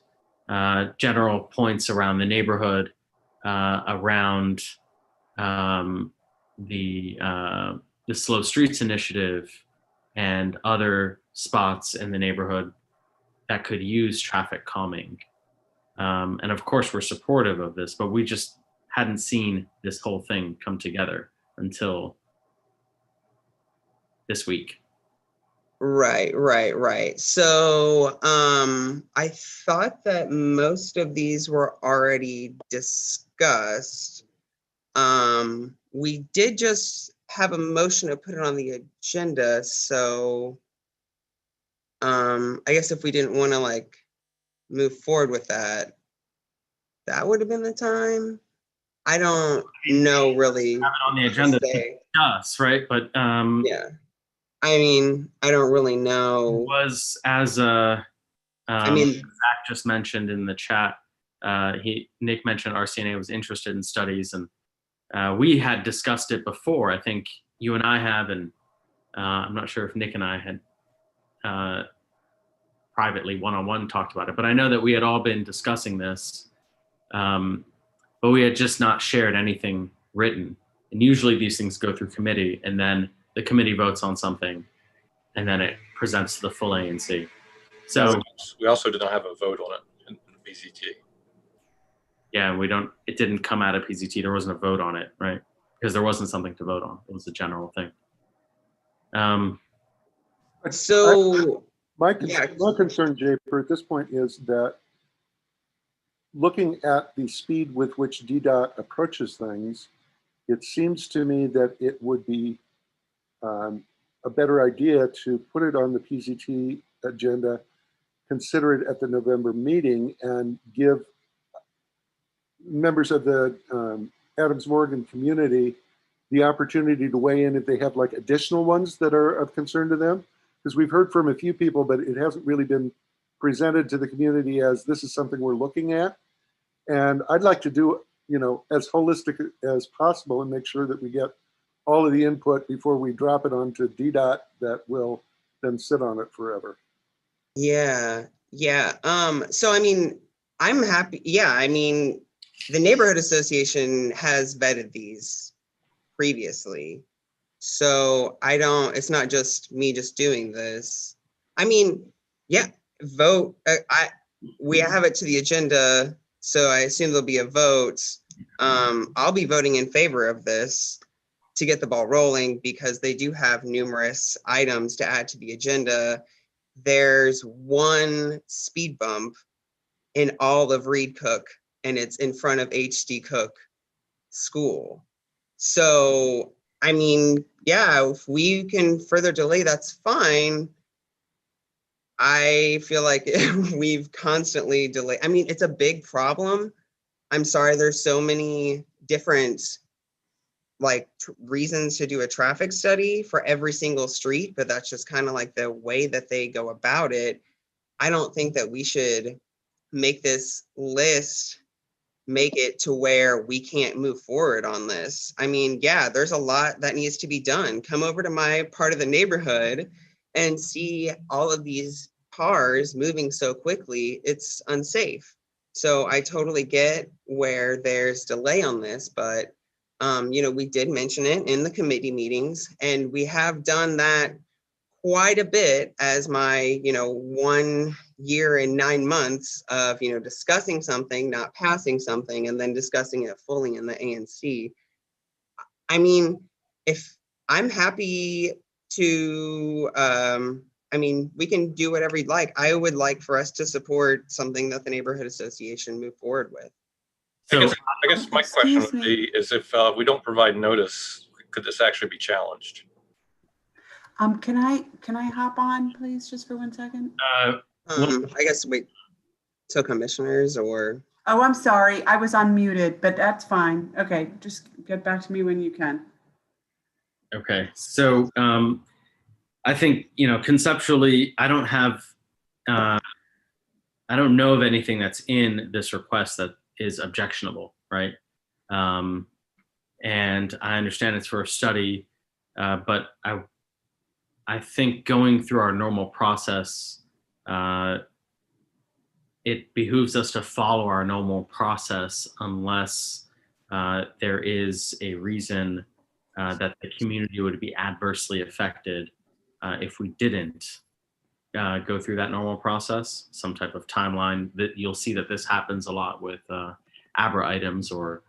general points around the neighborhood, around the Slow Streets Initiative and other spots in the neighborhood that could use traffic calming. And of course, we're supportive of this, but we just hadn't seen this whole thing come together until this week. Right. So I thought that most of these were already discussed. We did just have a motion to put it on the agenda, so I guess if we didn't want to like move forward with that, that would have been the time. I don't know really. Have it on the agenda to discuss, right? But yeah, I mean, I don't really know. Was as a I mean, Zach just mentioned in the chat, Nick mentioned RCNA was interested in studies, and we had discussed it before. I think you and I have, and I'm not sure if Nick and I had privately one-on-one talked about it, but I know that we had all been discussing this, but we had just not shared anything written. And usually these things go through committee, and then the committee votes on something, and then it presents to the full ANC. So we also did not have a vote on it in the PZT. Yeah, it didn't come out of PZT. There wasn't a vote on it, right? Because there wasn't something to vote on. It was a general thing. so My yeah. concern, Japer, at this point is that looking at the speed with which DDOT approaches things, it seems to me that it would be a better idea to put it on the PZT agenda, consider it at the November meeting, and give members of the Adams Morgan community the opportunity to weigh in if they have like additional ones that are of concern to them. Because we've heard from a few people, but it hasn't really been presented to the community as this is something we're looking at. And I'd like to do, as holistic as possible and make sure that we get all of the input before we drop it onto DDOT that will then sit on it forever. Yeah. So I mean, I'm happy. Yeah, I mean, the neighborhood association has vetted these previously. So it's not just me just doing this. I mean, yeah, vote. We have it to the agenda, so I assume there'll be a vote. I'll be voting in favor of this to get the ball rolling because they do have numerous items to add to the agenda. There's one speed bump in all of Reed Cook, and it's in front of HD Cook School. So, I mean, yeah, if we can further delay, that's fine. I feel like we've constantly delayed. I mean, it's a big problem. I'm sorry, there's so many different reasons to do a traffic study for every single street, but that's just kind of like the way that they go about it. I don't think that we should make this list, make it to where we can't move forward on this. I mean, yeah, there's a lot that needs to be done. Come over to my part of the neighborhood and see all of these cars moving so quickly, it's unsafe. So I totally get where there's delay on this, but we did mention it in the committee meetings, and we have done that quite a bit as my 1 year and 9 months of discussing something, not passing something, and then discussing it fully in the ANC. I mean, if I'm happy to we can do whatever you'd like. I would like for us to support something that the neighborhood association move forward with. So I guess my question would be is if we don't provide notice, could this actually be challenged? Can I hop on, please, just for 1 second? I guess wait till commissioners or. Oh, I'm sorry. I was unmuted, but that's fine. Okay, just get back to me when you can. Okay, so I think conceptually, I don't know of anything that's in this request that is objectionable, right? And I understand it's for a study, but I think going through our normal process, it behooves us to follow our normal process unless there is a reason that the community would be adversely affected if we didn't go through that normal process, some type of timeline. That you'll see that this happens a lot with ABRA items or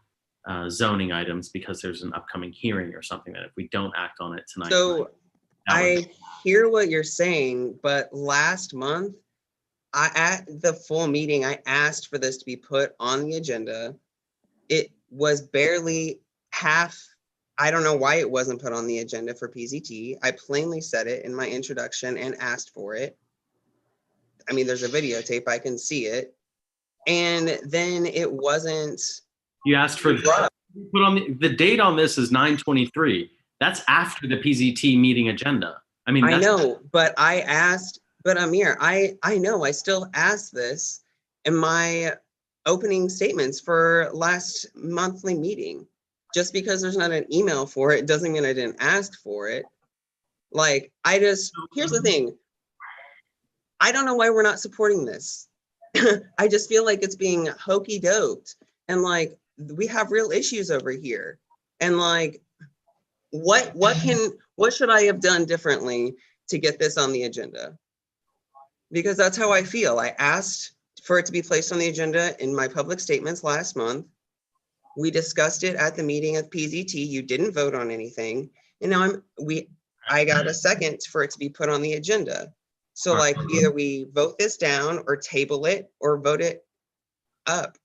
zoning items because there's an upcoming hearing or something that if we don't act on it tonight. So I hear what you're saying, but last month, at the full meeting, I asked for this to be put on the agenda. It was barely half. I don't know why it wasn't put on the agenda for PZT. I plainly said it in my introduction and asked for it. I mean, there's a videotape, I can see it. And then it wasn't. You asked for put on the date on this is 9/23. That's after the PZT meeting agenda. I mean, I know, but I But Amir, I know I still asked this in my opening statements for last monthly meeting. Just because there's not an email for it doesn't mean I didn't ask for it. Like, here's the thing. I don't know why we're not supporting this. I just feel like it's being hokey doked, and like, we have real issues over here. And like, what should I have done differently to get this on the agenda? Because that's how I feel. I asked for it to be placed on the agenda in my public statements last month. We discussed it at the meeting of PZT. You didn't vote on anything. And now I got a second for it to be put on the agenda. So like, either we vote this down or table it or vote it up.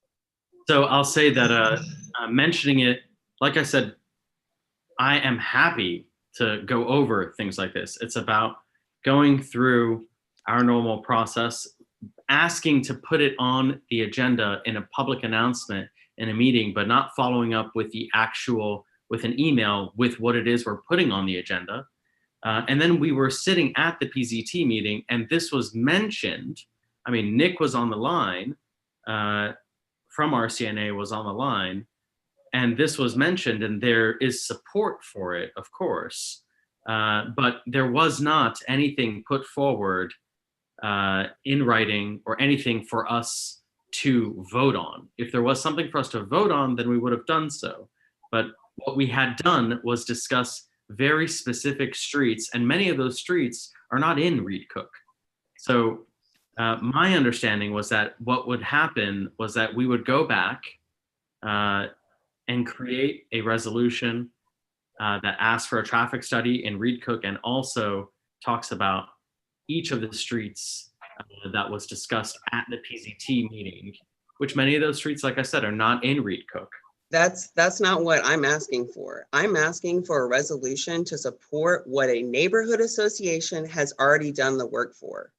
So I'll say that mentioning it, like I said, I am happy to go over things like this. It's about going through our normal process, asking to put it on the agenda in a public announcement in a meeting, but not following up with with an email with what it is we're putting on the agenda. And then we were sitting at the PZT meeting and this was mentioned. I mean, Nick was on the line, from RCNA was on the line, and this was mentioned, and there is support for it, of course, but there was not anything put forward in writing or anything for us to vote on. If there was something for us to vote on, then we would have done so. But what we had done was discuss very specific streets, and many of those streets are not in Reed Cook. So my understanding was that what would happen was that we would go back and create a resolution that asks for a traffic study in Reed Cook and also talks about each of the streets that was discussed at the PZT meeting, which many of those streets, like I said, are not in Reed Cook. That's not what I'm asking for. I'm asking for a resolution to support what a neighborhood association has already done the work for.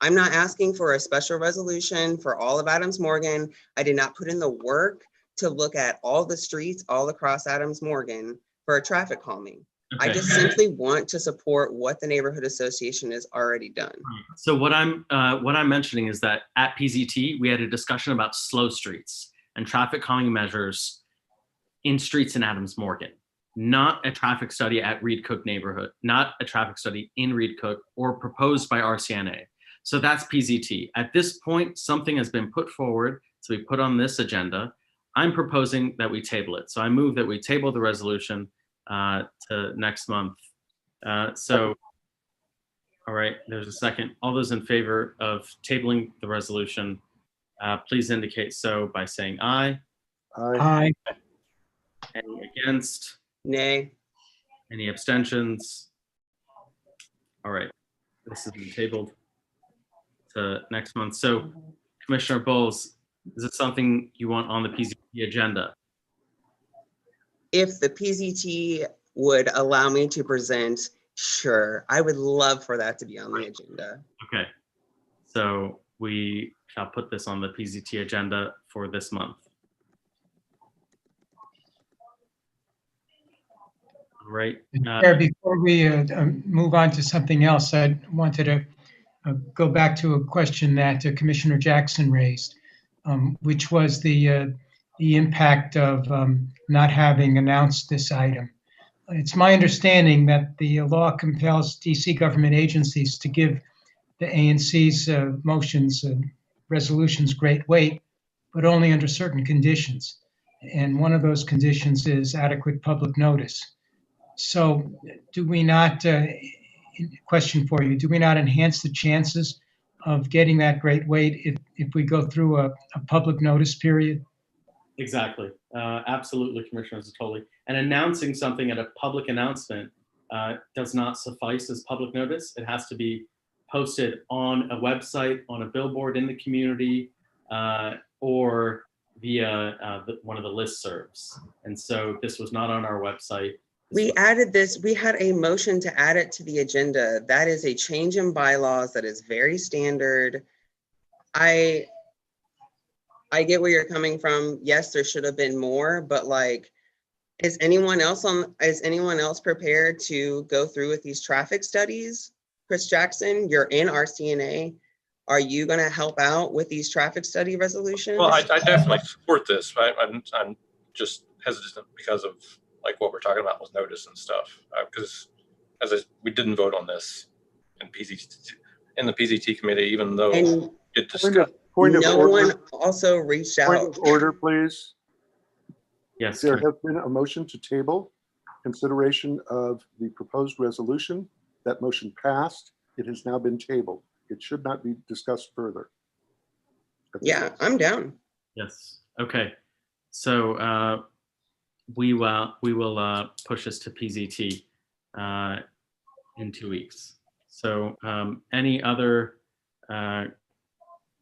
I'm not asking for a special resolution for all of Adams Morgan. I did not put in the work to look at all the streets all across Adams Morgan for a traffic calming. Okay. I just simply want to support what the neighborhood association has already done. So what I'm mentioning is that at PZT, we had a discussion about slow streets and traffic calming measures in streets in Adams Morgan, not a traffic study at Reed Cook neighborhood, not a traffic study in Reed Cook or proposed by RCNA. So that's PZT. At this point, something has been put forward to be put on this agenda. I'm proposing that we table it. So I move that we table the resolution to next month. So, all right, there's a second. All those in favor of tabling the resolution, please indicate so by saying aye. Aye. Any against? Nay. Any abstentions? All right, this has been tabled to next month. So Commissioner Bowles, is it something you want on the PZT agenda? If the PZT would allow me to present, sure. I would love for that to be on the agenda. Okay, so we shall put this on the PZT agenda for this month. All right. Chair, before we move on to something else, I wanted to go back to a question that Commissioner Jackson raised, which was the impact of not having announced this item. It's my understanding that the law compels DC government agencies to give the ANC's motions and resolutions great weight, but only under certain conditions. And one of those conditions is adequate public notice. So do we not, question for you, do we not enhance the chances of getting that great weight if we go through a public notice period? Exactly. Absolutely, Commissioner Zatoli. And announcing something at a public announcement does not suffice as public notice. It has to be posted on a website, on a billboard in the community, or via one of the listservs. And so this was not on our website. We added this, we had a motion to add it to the agenda. That is a change in bylaws that is very standard. I get where you're coming from. Yes, there should have been more, but like, is anyone else prepared to go through with these traffic studies? Chris Jackson, you're in RCNA. Are you going to help out with these traffic study resolutions? Well, I definitely support this. I'm just hesitant because of like what we're talking about with notice and stuff. Because we didn't vote on this in the PZT committee, even though And it discussed. Point of no order. one also reached Point out. of order, please. Yes. There has been a motion to table consideration of the proposed resolution. That motion passed. It has now been tabled. It should not be discussed further. Yeah, I'm down. Yes. Okay. So we will push this to PZT in 2 weeks. So any other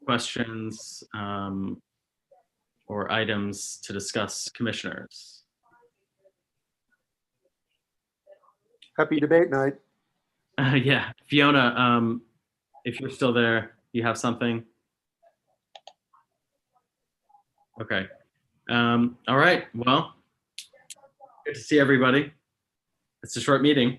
questions or items to discuss, commissioners? Happy debate night. Yeah, Fiona, if you're still there, you have something? Okay. All right. Well, good to see everybody. It's a short meeting.